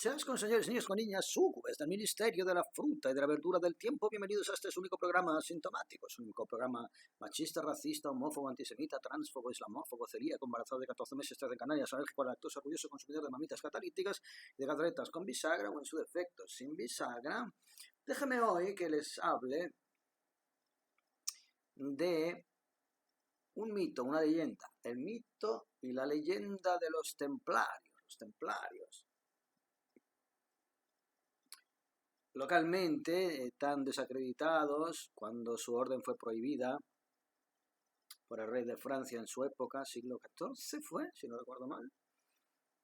Seas con señores, niños, con niñas, súcubes del Ministerio de la Fruta y de la Verdura del Tiempo, bienvenidos a este su único programa asintomático, su único programa machista, racista, homófobo, antisemita, transfobo, islamófobo, celíaco, embarazado de 14 meses, 3 de Canarias, alérgico a la lactosa, orgulloso consumidor de mamitas catalíticas y de galetas con bisagra o en su defecto sin bisagra. Déjeme hoy que les hable de un mito, una leyenda, el mito y la leyenda de los templarios. Los templarios. Localmente tan desacreditados cuando su orden fue prohibida por el rey de Francia en su época, siglo XIV fue, si no recuerdo mal.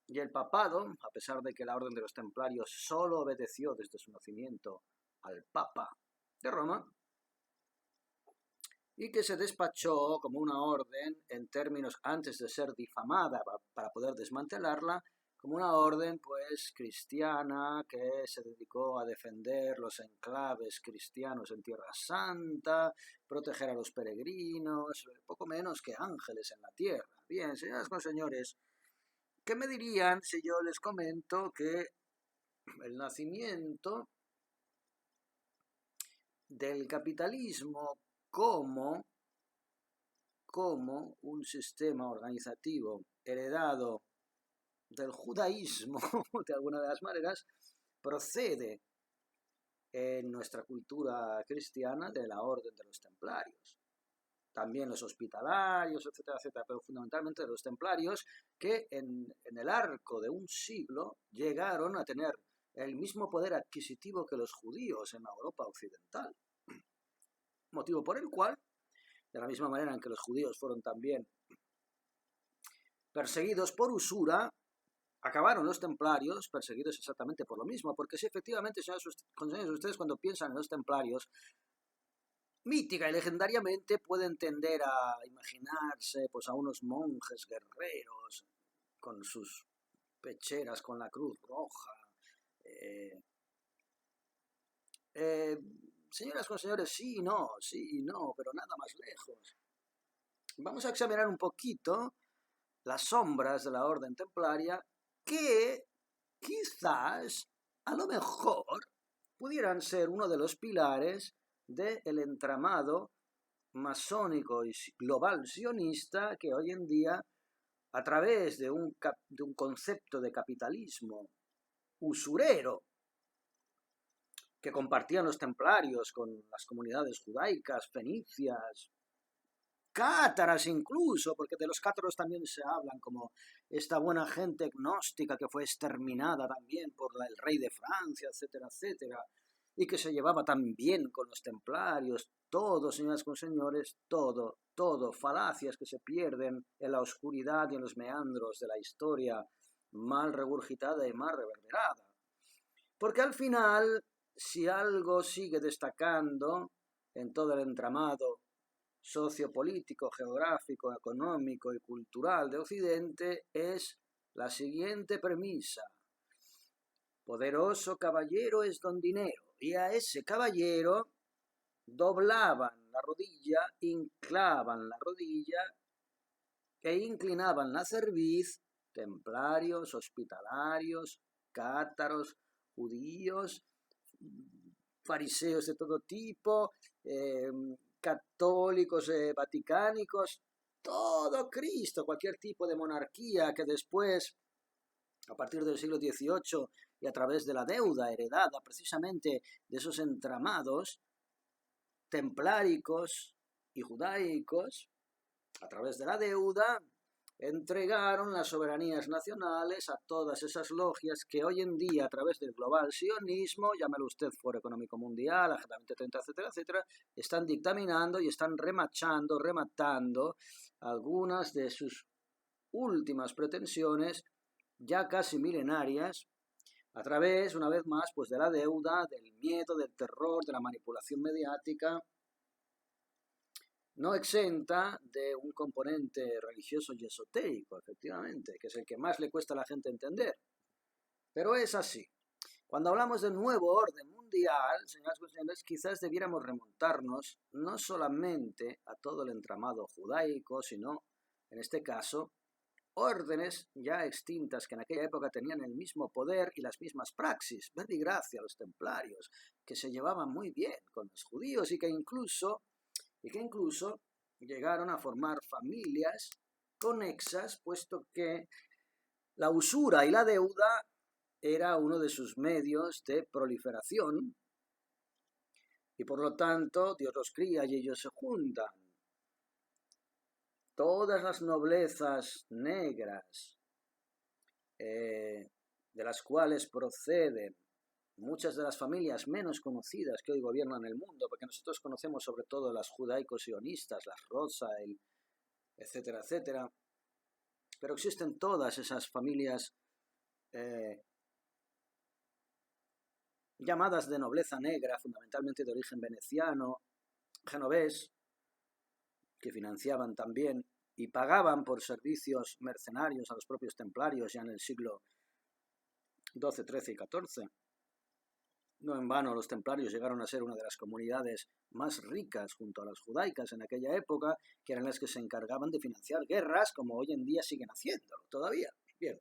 Y el papado, a pesar de que la orden de los templarios solo obedeció desde su nacimiento al papa de Roma, y que se despachó como una orden en términos antes de ser difamada para poder desmantelarla, como una orden pues cristiana que se dedicó a defender los enclaves cristianos en Tierra Santa, proteger a los peregrinos, poco menos que ángeles en la tierra. Bien, señoras y señores, ¿qué me dirían si yo les comento que el nacimiento del capitalismo como un sistema organizativo heredado del judaísmo, de alguna de las maneras, procede en nuestra cultura cristiana de la orden de los templarios? También los hospitalarios, etcétera, etcétera, pero fundamentalmente de los templarios, que en el arco de un siglo llegaron a tener el mismo poder adquisitivo que los judíos en la Europa occidental. Motivo por el cual, de la misma manera en que los judíos fueron también perseguidos por usura, acabaron los templarios perseguidos exactamente por lo mismo, porque si efectivamente, señores, ustedes cuando piensan en los templarios, mítica y legendariamente pueden tender a imaginarse pues a unos monjes guerreros con sus pecheras con la cruz roja. Señoras con señores, sí y no, pero nada más lejos. Vamos a examinar un poquito las sombras de la orden templaria que quizás, a lo mejor, pudieran ser uno de los pilares del entramado masónico y global sionista que hoy en día, a través de un concepto de capitalismo usurero que compartían los templarios con las comunidades judaicas, fenicias, cátaras incluso, porque de los cátaros también se hablan como esta buena gente gnóstica que fue exterminada también por el rey de Francia, etcétera, etcétera, y que se llevaba tan bien con los templarios. Todo, señoras y señores, todo, falacias que se pierden en la oscuridad y en los meandros de la historia mal regurgitada y mal reverberada. Porque al final, si algo sigue destacando en todo el entramado sociopolítico, geográfico, económico y cultural de Occidente, es la siguiente premisa: poderoso caballero es don dinero, y a ese caballero doblaban la rodilla, hinclaban la rodilla e inclinaban la cerviz templarios, hospitalarios, cátaros, judíos, fariseos de todo tipo, católicos, vaticánicos, todo Cristo, cualquier tipo de monarquía que después, a partir del siglo XVIII y a través de la deuda heredada precisamente de esos entramados templáricos y judaicos, a través de la deuda, entregaron las soberanías nacionales a todas esas logias que hoy en día, a través del global sionismo, llámelo usted Foro Económico Mundial, Agenda 2030, etcétera, etcétera, están dictaminando y están rematando algunas de sus últimas pretensiones, ya casi milenarias, a través, una vez más, pues de la deuda, del miedo, del terror, de la manipulación mediática, no exenta de un componente religioso y esotérico, efectivamente, que es el que más le cuesta a la gente entender. Pero es así. Cuando hablamos del nuevo orden mundial, señoras y señores, quizás debiéramos remontarnos no solamente a todo el entramado judaico, sino, en este caso, órdenes ya extintas que en aquella época tenían el mismo poder y las mismas praxis. Verbigracia, los templarios, que se llevaban muy bien con los judíos y que incluso llegaron a formar familias conexas, puesto que la usura y la deuda era uno de sus medios de proliferación y por lo tanto Dios los cría y ellos se juntan. Todas las noblezas negras de las cuales proceden muchas de las familias menos conocidas que hoy gobiernan el mundo, porque nosotros conocemos sobre todo las judaico-sionistas, las Rothschild, etcétera, etcétera, pero existen todas esas familias llamadas de nobleza negra, fundamentalmente de origen veneciano, genovés, que financiaban también y pagaban por servicios mercenarios a los propios templarios ya en el siglo XII, XIII y XIV. No en vano los templarios llegaron a ser una de las comunidades más ricas junto a las judaicas en aquella época, que eran las que se encargaban de financiar guerras, como hoy en día siguen haciéndolo todavía. Bien.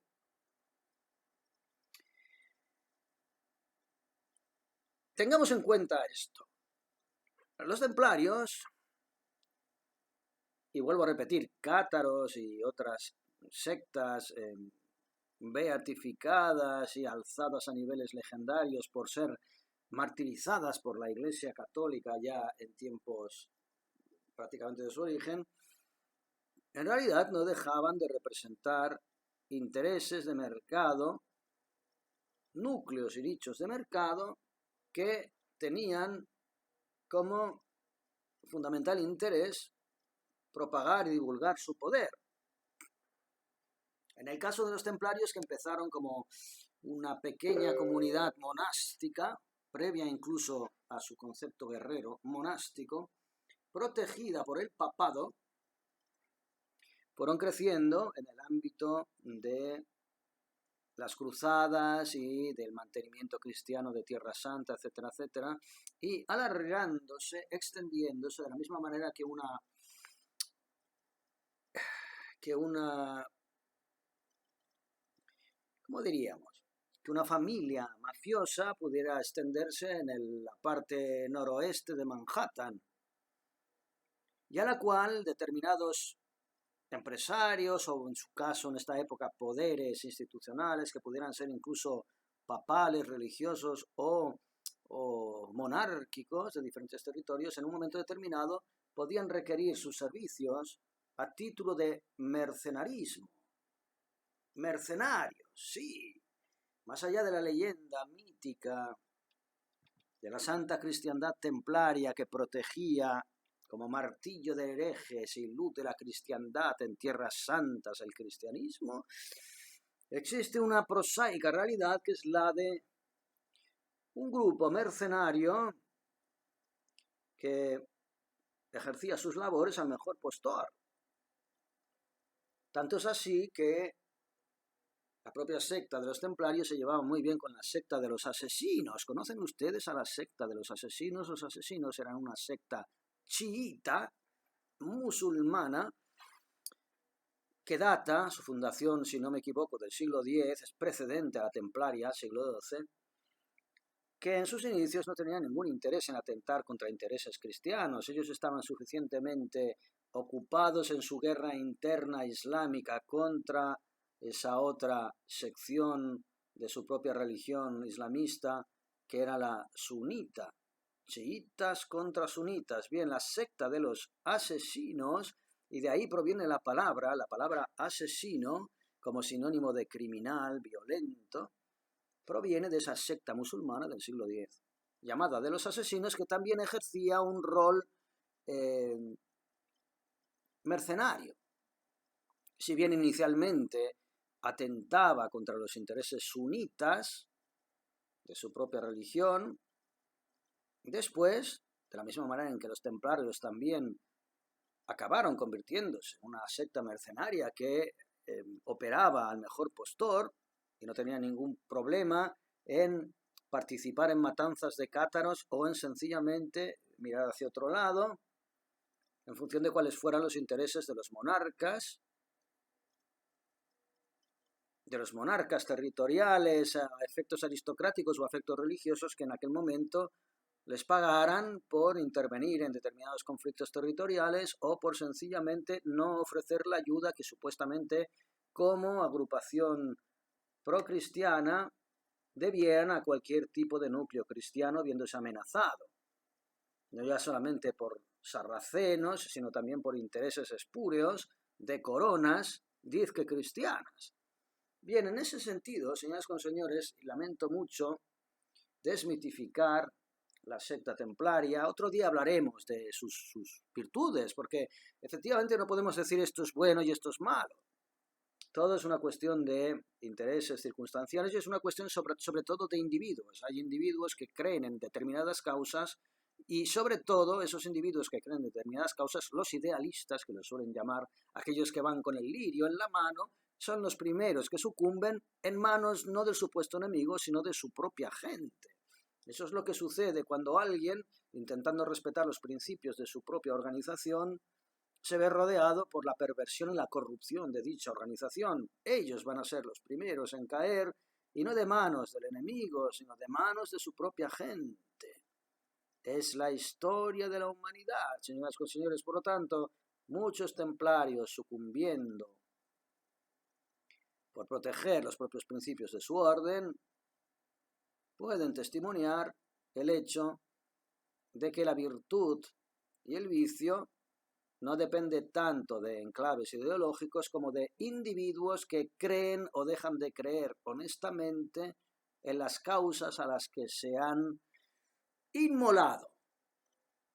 Tengamos en cuenta esto. Los templarios, y vuelvo a repetir, cátaros y otras sectas beatificadas y alzadas a niveles legendarios por ser martirizadas por la Iglesia Católica ya en tiempos prácticamente de su origen, en realidad no dejaban de representar intereses de mercado, núcleos y nichos de mercado que tenían como fundamental interés propagar y divulgar su poder. En el caso de los templarios, que empezaron como una pequeña comunidad monástica, previa incluso a su concepto guerrero monástico, protegida por el papado, fueron creciendo en el ámbito de las cruzadas y del mantenimiento cristiano de Tierra Santa, etcétera, etcétera, y alargándose, extendiéndose de la misma manera que una ¿cómo diríamos? Que una familia mafiosa pudiera extenderse en la parte noroeste de Manhattan, y a la cual determinados empresarios, o en su caso en esta época poderes institucionales, que pudieran ser incluso papales, religiosos o monárquicos de diferentes territorios, en un momento determinado podían requerir sus servicios a título de mercenarismo. Mercenarios, sí. Más allá de la leyenda mítica de la santa cristiandad templaria que protegía como martillo de herejes y luz de la cristiandad en tierras santas el cristianismo, existe una prosaica realidad que es la de un grupo mercenario que ejercía sus labores al mejor postor. Tanto es así que la propia secta de los templarios se llevaba muy bien con la secta de los asesinos. ¿Conocen ustedes a la secta de los asesinos? Los asesinos eran una secta chiita, musulmana, que data, su fundación, si no me equivoco, del siglo X, es precedente a la templaria, siglo XII, que en sus inicios no tenían ningún interés en atentar contra intereses cristianos. Ellos estaban suficientemente ocupados en su guerra interna islámica contra esa otra sección de su propia religión islamista, que era la sunita. Chiitas contra sunitas. Bien, la secta de los asesinos, y de ahí proviene la palabra asesino, como sinónimo de criminal, violento, proviene de esa secta musulmana del siglo X, llamada de los asesinos, que también ejercía un rol mercenario. Si bien inicialmente atentaba contra los intereses sunitas de su propia religión, después, de la misma manera en que los templarios también acabaron convirtiéndose en una secta mercenaria que operaba al mejor postor y no tenía ningún problema en participar en matanzas de cátaros o en sencillamente mirar hacia otro lado, en función de cuáles fueran los intereses de los monarcas, de los monarcas territoriales, a efectos aristocráticos o a efectos religiosos que en aquel momento les pagaran por intervenir en determinados conflictos territoriales o por sencillamente no ofrecer la ayuda que supuestamente como agrupación procristiana debieran a cualquier tipo de núcleo cristiano viéndose amenazado, no ya solamente por sarracenos, sino también por intereses espurios de coronas dizque cristianas. Bien, en ese sentido, señoras con señores, lamento mucho desmitificar la secta templaria. Otro día hablaremos de sus virtudes, porque efectivamente no podemos decir esto es bueno y esto es malo. Todo es una cuestión de intereses circunstanciales y es una cuestión sobre todo de individuos. Hay individuos que creen en determinadas causas y sobre todo esos individuos que creen en determinadas causas, los idealistas, que los suelen llamar aquellos que van con el lirio en la mano, son los primeros que sucumben en manos no del supuesto enemigo, sino de su propia gente. Eso es lo que sucede cuando alguien, intentando respetar los principios de su propia organización, se ve rodeado por la perversión y la corrupción de dicha organización. Ellos van a ser los primeros en caer, y no de manos del enemigo, sino de manos de su propia gente. Es la historia de la humanidad, señoras y señores. Por lo tanto, muchos templarios sucumbiendo por proteger los propios principios de su orden, pueden testimoniar el hecho de que la virtud y el vicio no depende tanto de enclaves ideológicos como de individuos que creen o dejan de creer honestamente en las causas a las que se han inmolado.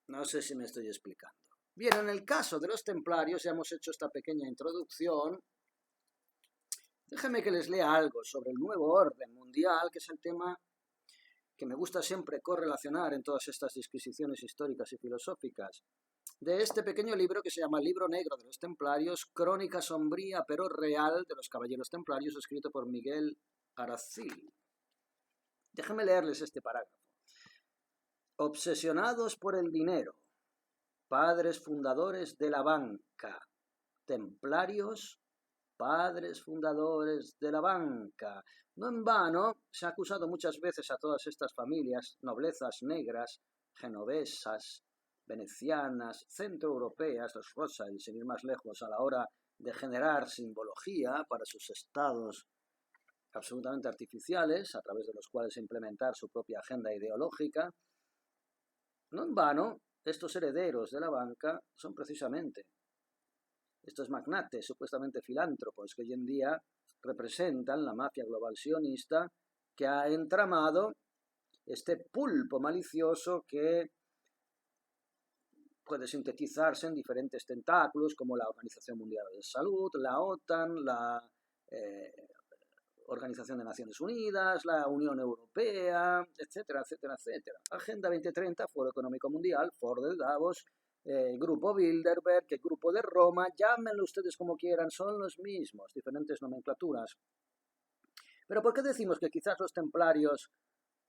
No sé si me estoy explicando. Bien, en el caso de los templarios ya hemos hecho esta pequeña introducción. Déjenme que les lea algo sobre el nuevo orden mundial, que es el tema que me gusta siempre correlacionar en todas estas disquisiciones históricas y filosóficas, de este pequeño libro que se llama Libro Negro de los Templarios, crónica sombría pero real de los Caballeros Templarios, escrito por Miguel Aracil. Déjenme leerles este parágrafo. Obsesionados por el dinero, padres fundadores de la banca, templarios, padres fundadores de la banca. No en vano se ha acusado muchas veces a todas estas familias, noblezas negras, genovesas, venecianas, centroeuropeas, los Rothschild, sin ir más lejos, a la hora de generar simbología para sus estados absolutamente artificiales, a través de los cuales implementar su propia agenda ideológica. No en vano, estos herederos de la banca son precisamente estos magnates supuestamente filántropos que hoy en día representan la mafia global sionista que ha entramado este pulpo malicioso que puede sintetizarse en diferentes tentáculos como la Organización Mundial de Salud, la OTAN, la Organización de Naciones Unidas, la Unión Europea, etcétera, etcétera, etcétera. Agenda 2030, Foro Económico Mundial, Foro de Davos, Grupo Bilderberg, el Grupo de Roma, llámenlo ustedes como quieran, son los mismos, diferentes nomenclaturas. Pero ¿por qué decimos que quizás los templarios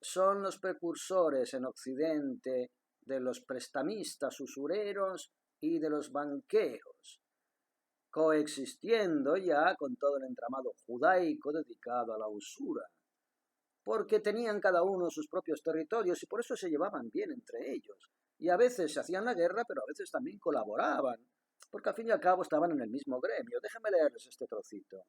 son los precursores en Occidente de los prestamistas usureros y de los banqueros, coexistiendo ya con todo el entramado judaico dedicado a la usura? Porque tenían cada uno sus propios territorios y por eso se llevaban bien entre ellos. Y a veces se hacían la guerra, pero a veces también colaboraban, porque al fin y al cabo estaban en el mismo gremio. Déjenme leerles este trocito.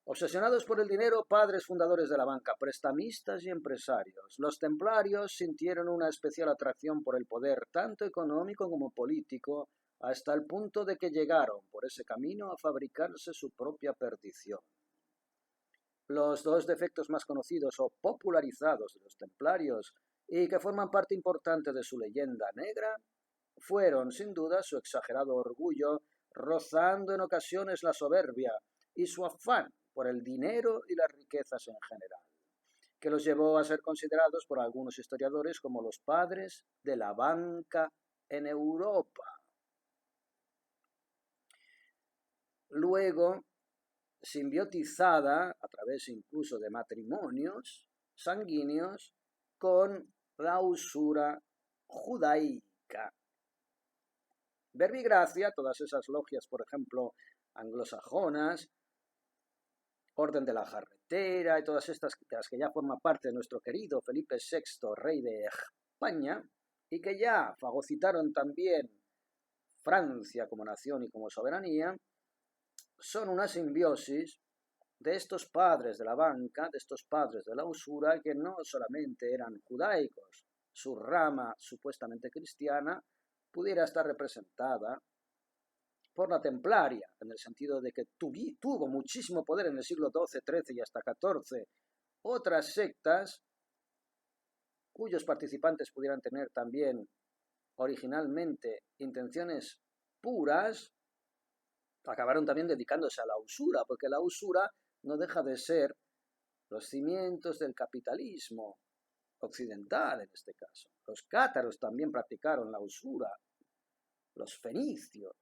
Obsesionados por el dinero, padres fundadores de la banca, prestamistas y empresarios, los templarios sintieron una especial atracción por el poder, tanto económico como político, hasta el punto de que llegaron por ese camino a fabricarse su propia perdición. Los dos defectos más conocidos o popularizados de los templarios y que forman parte importante de su leyenda negra fueron, sin duda, su exagerado orgullo, rozando en ocasiones la soberbia, y su afán por el dinero y las riquezas en general, que los llevó a ser considerados por algunos historiadores como los padres de la banca en Europa. Luego, simbiotizada a través incluso de matrimonios sanguíneos con la usura judaica. Verbigracia, todas esas logias, por ejemplo, anglosajonas, Orden de la Jarretera y todas estas, de las que ya forma parte de nuestro querido Felipe VI, rey de España, y que ya fagocitaron también Francia como nación y como soberanía, son una simbiosis de estos padres de la banca, de estos padres de la usura, que no solamente eran judaicos, su rama supuestamente cristiana pudiera estar representada por la templaria, en el sentido de que tuvo muchísimo poder en el siglo XII, XIII y hasta XIV otras sectas cuyos participantes pudieran tener también originalmente intenciones puras, acabaron también dedicándose a la usura, porque la usura no deja de ser los cimientos del capitalismo occidental en este caso. Los cátaros también practicaron la usura, los fenicios.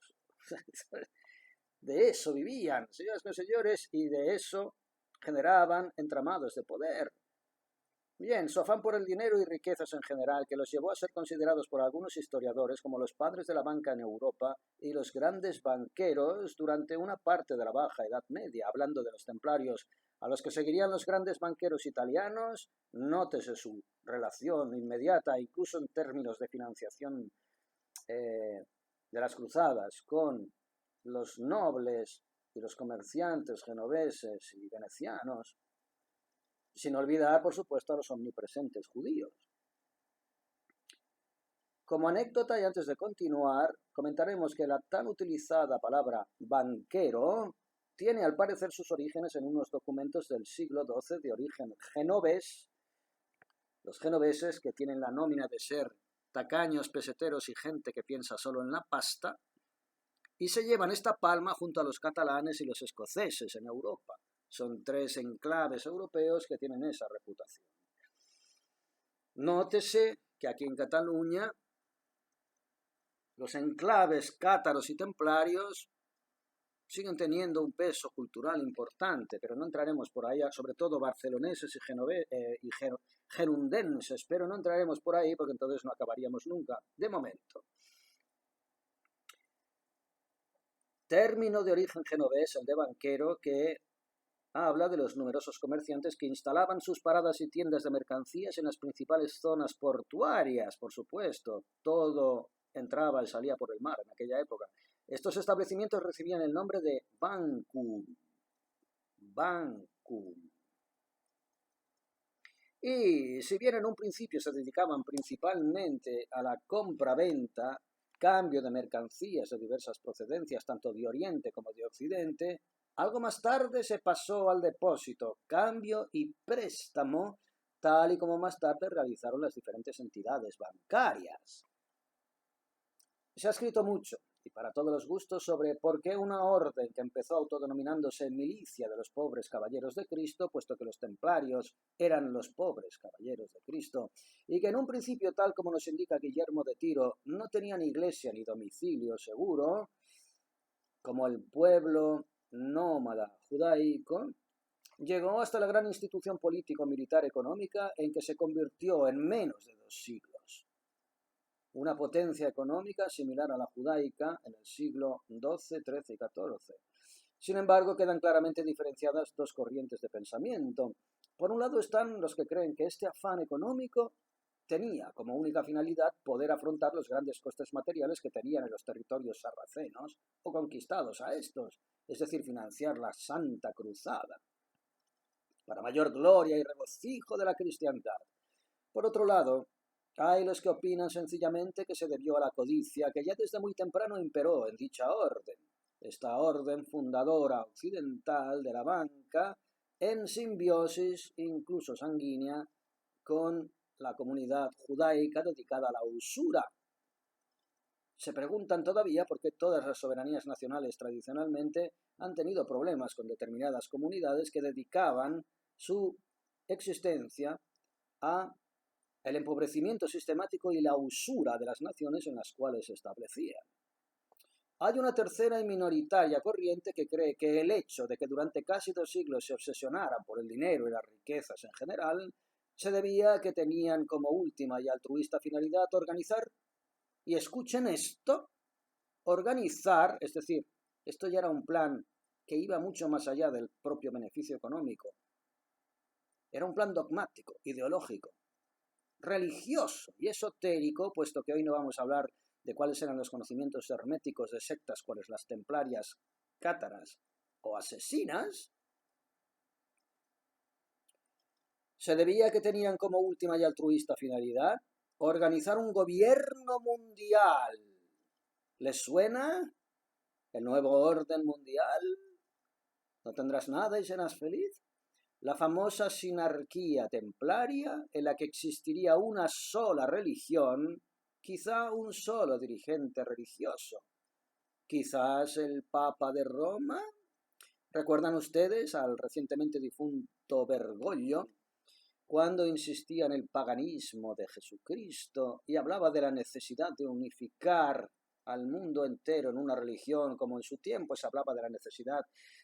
De eso vivían, señoras y señores, y de eso generaban entramados de poder. Bien, su afán por el dinero y riquezas en general, que los llevó a ser considerados por algunos historiadores como los padres de la banca en Europa y los grandes banqueros durante una parte de la Baja Edad Media, hablando de los templarios a los que seguirían los grandes banqueros italianos, nótese su relación inmediata, incluso en términos de financiación de las cruzadas, con los nobles y los comerciantes genoveses y venecianos, sin olvidar, por supuesto, a los omnipresentes judíos. Como anécdota y antes de continuar, comentaremos que la tan utilizada palabra banquero tiene al parecer sus orígenes en unos documentos del siglo XII de origen genovés. Los genoveses, que tienen la nómina de ser tacaños, peseteros y gente que piensa solo en la pasta, y se llevan esta palma junto a los catalanes y los escoceses en Europa. Son tres enclaves europeos que tienen esa reputación. Nótese que aquí en Cataluña los enclaves cátaros y templarios siguen teniendo un peso cultural importante, pero no entraremos por ahí, sobre todo barceloneses y gerundenses, pero no entraremos por ahí porque entonces no acabaríamos nunca, de momento. Término de origen genovés, el de banquero, que habla de los numerosos comerciantes que instalaban sus paradas y tiendas de mercancías en las principales zonas portuarias, por supuesto. Todo entraba y salía por el mar en aquella época. Estos establecimientos recibían el nombre de bancum. Y si bien en un principio se dedicaban principalmente a la compra-venta, cambio de mercancías de diversas procedencias, tanto de Oriente como de Occidente, algo más tarde se pasó al depósito, cambio y préstamo, tal y como más tarde realizaron las diferentes entidades bancarias. Se ha escrito mucho, y para todos los gustos, sobre por qué una orden que empezó autodenominándose milicia de los pobres caballeros de Cristo, puesto que los templarios eran los pobres caballeros de Cristo, y que en un principio, tal como nos indica Guillermo de Tiro, no tenían iglesia ni domicilio seguro, como el pueblo nómada judaico, llegó hasta la gran institución político-militar económica en que se convirtió en menos de 2 siglos. Una potencia económica similar a la judaica en el siglo XII, XIII y XIV. Sin embargo, quedan claramente diferenciadas dos corrientes de pensamiento. Por un lado están los que creen que este afán económico tenía como única finalidad poder afrontar los grandes costes materiales que tenían en los territorios sarracenos o conquistados a estos, es decir, financiar la Santa Cruzada, para mayor gloria y regocijo de la cristiandad. Por otro lado, hay los que opinan sencillamente que se debió a la codicia que ya desde muy temprano imperó en dicha orden, esta orden fundadora occidental de la banca, en simbiosis incluso sanguínea con la comunidad judaica dedicada a la usura. Se preguntan todavía por qué todas las soberanías nacionales tradicionalmente han tenido problemas con determinadas comunidades que dedicaban su existencia a el empobrecimiento sistemático y la usura de las naciones en las cuales se establecían. Hay una tercera y minoritaria corriente que cree que el hecho de que durante casi 2 siglos se obsesionaran por el dinero y las riquezas en general se debía a que tenían como última y altruista finalidad organizar, y escuchen esto, organizar, es decir, esto ya era un plan que iba mucho más allá del propio beneficio económico. Era un plan dogmático, ideológico, religioso y esotérico, puesto que hoy no vamos a hablar de cuáles eran los conocimientos herméticos de sectas cuales las templarias, cátaras o asesinas. Se debía que tenían como última y altruista finalidad organizar un gobierno mundial. ¿Les suena? ¿El nuevo orden mundial? ¿No tendrás nada y serás feliz? La famosa sinarquía templaria, en la que existiría una sola religión, quizá un solo dirigente religioso. Quizás el Papa de Roma. ¿Recuerdan ustedes al recientemente difunto Bergoglio, cuando insistía en el paganismo de Jesucristo y hablaba de la necesidad de unificar al mundo entero en una religión, como en su tiempo se hablaba de la necesidad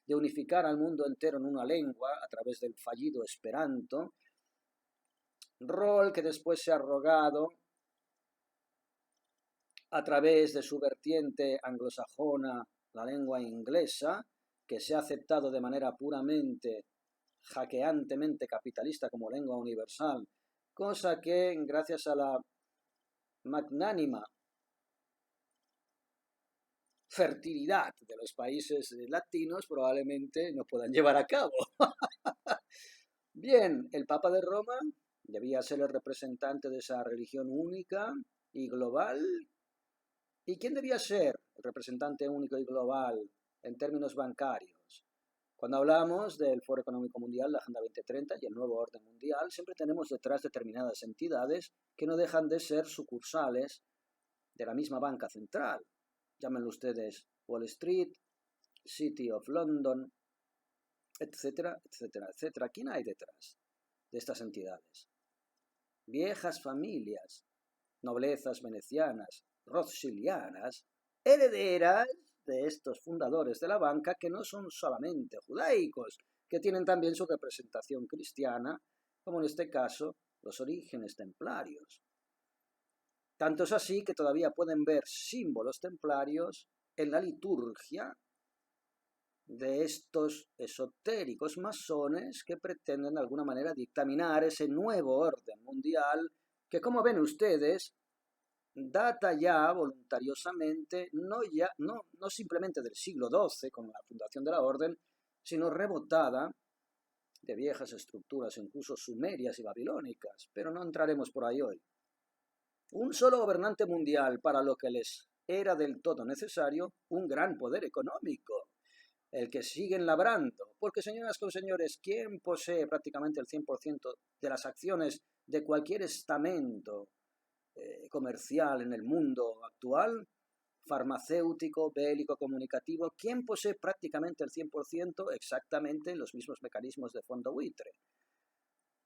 de unificar al mundo entero en una lengua a través del fallido Esperanto, rol que después se ha arrogado a través de su vertiente anglosajona, la lengua inglesa, que se ha aceptado de manera puramente hackeantemente capitalista como lengua universal, cosa que gracias a la magnánima fertilidad de los países latinos probablemente no puedan llevar a cabo. Bien, el Papa de Roma debía ser el representante de esa religión única y global. ¿Y quién debía ser el representante único y global en términos bancarios? Cuando hablamos del Foro Económico Mundial, la Agenda 2030 y el nuevo orden mundial, siempre tenemos detrás determinadas entidades que no dejan de ser sucursales de la misma banca central. Llámenlo ustedes Wall Street, City of London, etcétera, etcétera, etcétera. ¿Quién hay detrás de estas entidades? Viejas familias, noblezas venecianas, rothschildianas, herederas de estos fundadores de la banca, que no son solamente judaicos, que tienen también su representación cristiana, como en este caso los orígenes templarios. Tanto es así que todavía pueden ver símbolos templarios en la liturgia de estos esotéricos masones que pretenden de alguna manera dictaminar ese nuevo orden mundial que, como ven ustedes, data ya voluntariosamente, no simplemente del siglo XII con la fundación de la orden, sino rebotada de viejas estructuras, incluso sumerias y babilónicas, pero no entraremos por ahí hoy. Un solo gobernante mundial para lo que les era del todo necesario, un gran poder económico, el que siguen labrando, porque señoras con señores, ¿quién posee prácticamente el 100% de las acciones de cualquier estamento comercial en el mundo actual, farmacéutico, bélico, comunicativo? ¿Quién posee prácticamente el 100%? Exactamente los mismos mecanismos de fondo buitre.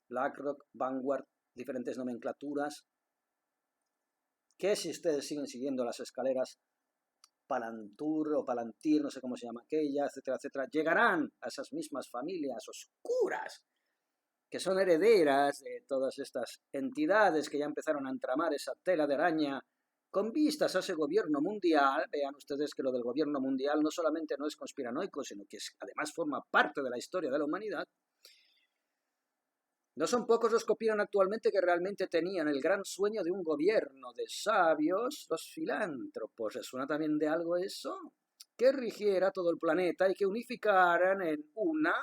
BlackRock, Vanguard, diferentes nomenclaturas, que si ustedes siguen siguiendo las escaleras Palantur o Palantir, no sé cómo se llama aquella, etcétera, etcétera, llegarán a esas mismas familias oscuras que son herederas de todas estas entidades que ya empezaron a entramar esa tela de araña con vistas a ese gobierno mundial. Vean ustedes que lo del gobierno mundial no solamente no es conspiranoico, sino que además forma parte de la historia de la humanidad. No son pocos los que opinan actualmente que realmente tenían el gran sueño de un gobierno de sabios, los filántropos. ¿Les suena también de algo eso? Que rigiera todo el planeta y que unificaran en una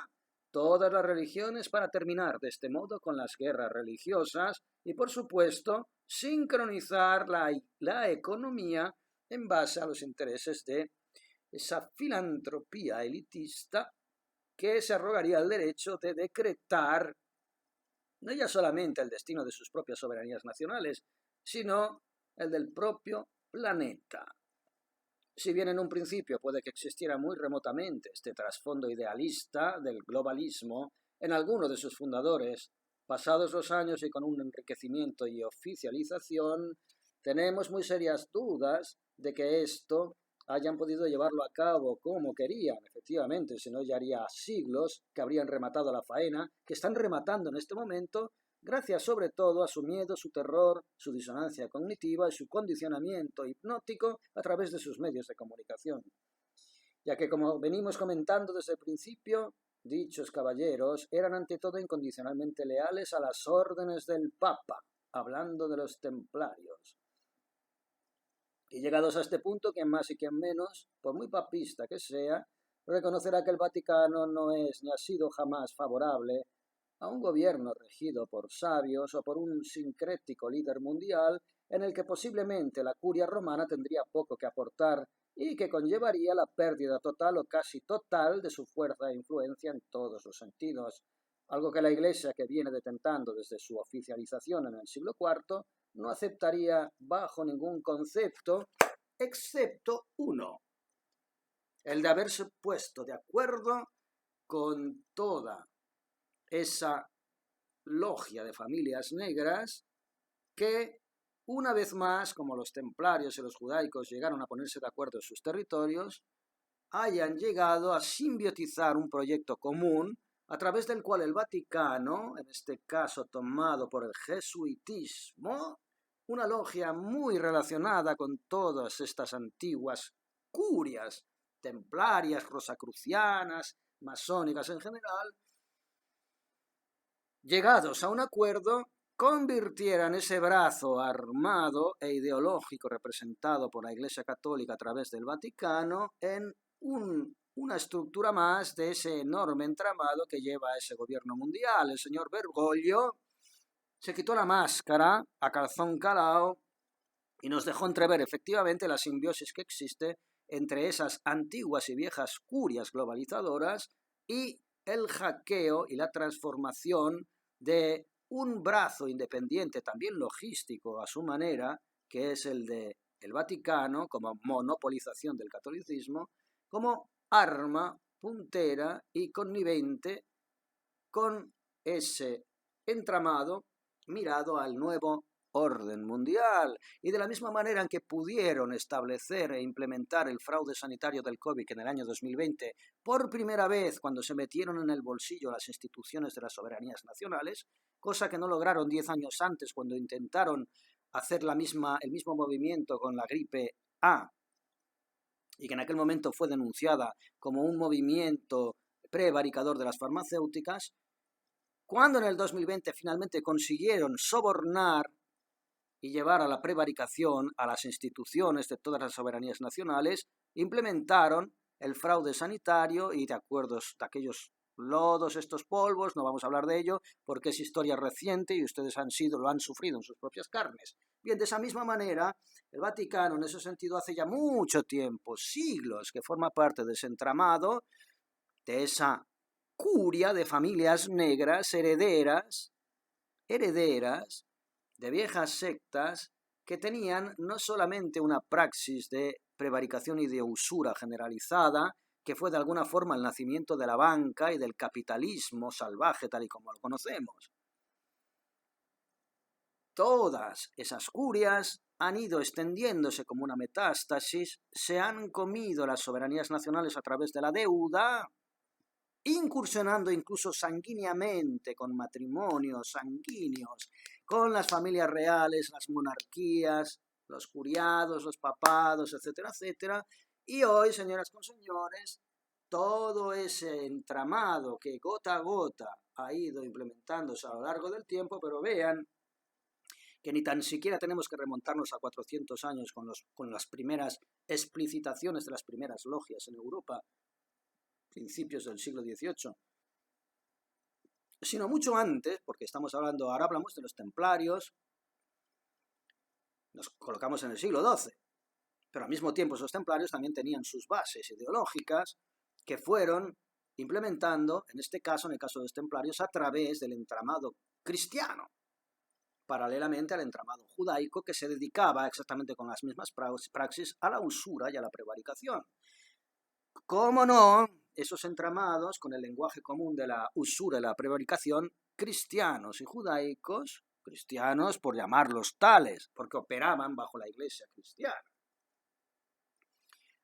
todas las religiones para terminar de este modo con las guerras religiosas y, por supuesto, sincronizar la economía en base a los intereses de esa filantropía elitista que se arrogaría el derecho de decretar no ya solamente el destino de sus propias soberanías nacionales, sino el del propio planeta. Si bien en un principio puede que existiera muy remotamente este trasfondo idealista del globalismo en alguno de sus fundadores, pasados los años y con un enriquecimiento y oficialización, tenemos muy serias dudas de que esto hayan podido llevarlo a cabo como querían, efectivamente, si no ya haría siglos que habrían rematado la faena, que están rematando en este momento, gracias sobre todo a su miedo, su terror, su disonancia cognitiva y su condicionamiento hipnótico a través de sus medios de comunicación. ya que, como venimos comentando desde el principio, dichos caballeros eran ante todo incondicionalmente leales a las órdenes del Papa, hablando de los templarios. Y llegados a este punto, quien más y quien menos, por muy papista que sea, reconocerá que el Vaticano no es ni ha sido jamás favorable a un gobierno regido por sabios o por un sincrético líder mundial en el que posiblemente la curia romana tendría poco que aportar y que conllevaría la pérdida total o casi total de su fuerza e influencia en todos los sentidos, algo que la Iglesia, que viene detentando desde su oficialización en el siglo IV, no aceptaría bajo ningún concepto, excepto uno, el de haberse puesto de acuerdo con toda esa logia de familias negras que, una vez más, como los templarios y los judaicos llegaron a ponerse de acuerdo en sus territorios, hayan llegado a simbiotizar un proyecto común a través del cual el Vaticano, en este caso tomado por el jesuitismo, una logia muy relacionada con todas estas antiguas curias templarias, rosacrucianas, masónicas en general, llegados a un acuerdo, convirtieran ese brazo armado e ideológico representado por la Iglesia Católica a través del Vaticano en una estructura más de ese enorme entramado que lleva a ese gobierno mundial. El señor Bergoglio se quitó la máscara a calzón calao y nos dejó entrever efectivamente la simbiosis que existe entre esas antiguas y viejas curias globalizadoras y el hackeo y la transformación de un brazo independiente, también logístico a su manera, que es el de el Vaticano, como monopolización del catolicismo, como arma puntera y connivente con ese entramado mirado al nuevo orden mundial. Y de la misma manera en que pudieron establecer e implementar el fraude sanitario del COVID en el año 2020 por primera vez cuando se metieron en el bolsillo las instituciones de las soberanías nacionales, cosa que no lograron 10 años antes cuando intentaron hacer el mismo movimiento con la gripe A, y que en aquel momento fue denunciada como un movimiento prevaricador de las farmacéuticas. Cuando en el 2020 finalmente consiguieron sobornar y llevar a la prevaricación a las instituciones de todas las soberanías nacionales, implementaron el fraude sanitario y de acuerdos de aquellos lodos, estos polvos, no vamos a hablar de ello porque es historia reciente y ustedes lo han sufrido en sus propias carnes. Bien, de esa misma manera, el Vaticano en ese sentido hace ya mucho tiempo, siglos, que forma parte de ese entramado, de esa curia de familias negras herederas de viejas sectas que tenían no solamente una praxis de prevaricación y de usura generalizada, que fue de alguna forma el nacimiento de la banca y del capitalismo salvaje tal y como lo conocemos. Todas esas curias han ido extendiéndose como una metástasis, se han comido las soberanías nacionales a través de la deuda, incursionando incluso sanguíneamente con matrimonios sanguíneos, con las familias reales, las monarquías, los curiados, los papados, etcétera, etcétera. Y hoy, señoras con señores, todo ese entramado que gota a gota ha ido implementándose a lo largo del tiempo, pero vean que ni tan siquiera tenemos que remontarnos a 400 años con las primeras explicitaciones de las primeras logias en Europa, principios del siglo XVIII, sino mucho antes, porque ahora hablamos de los templarios, nos colocamos en el siglo XII, pero al mismo tiempo esos templarios también tenían sus bases ideológicas que fueron implementando, en el caso de los templarios, a través del entramado cristiano, paralelamente al entramado judaico que se dedicaba exactamente con las mismas praxis a la usura y a la prevaricación. ¿Cómo no? Esos entramados, con el lenguaje común de la usura y la prevaricación, cristianos y judaicos, cristianos por llamarlos tales, porque operaban bajo la Iglesia cristiana,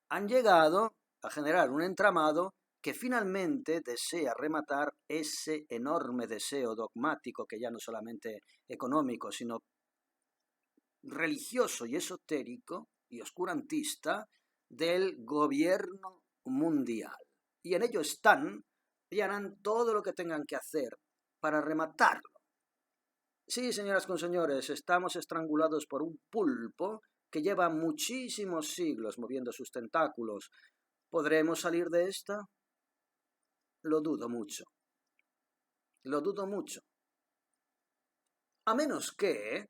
han llegado a generar un entramado que finalmente desea rematar ese enorme deseo dogmático, que ya no solamente económico, sino religioso y esotérico y oscurantista, del gobierno mundial. Y en ello están y harán todo lo que tengan que hacer para rematarlo. Sí, señoras con señores, estamos estrangulados por un pulpo que lleva muchísimos siglos moviendo sus tentáculos. ¿Podremos salir de esta? Lo dudo mucho. Lo dudo mucho. A menos que...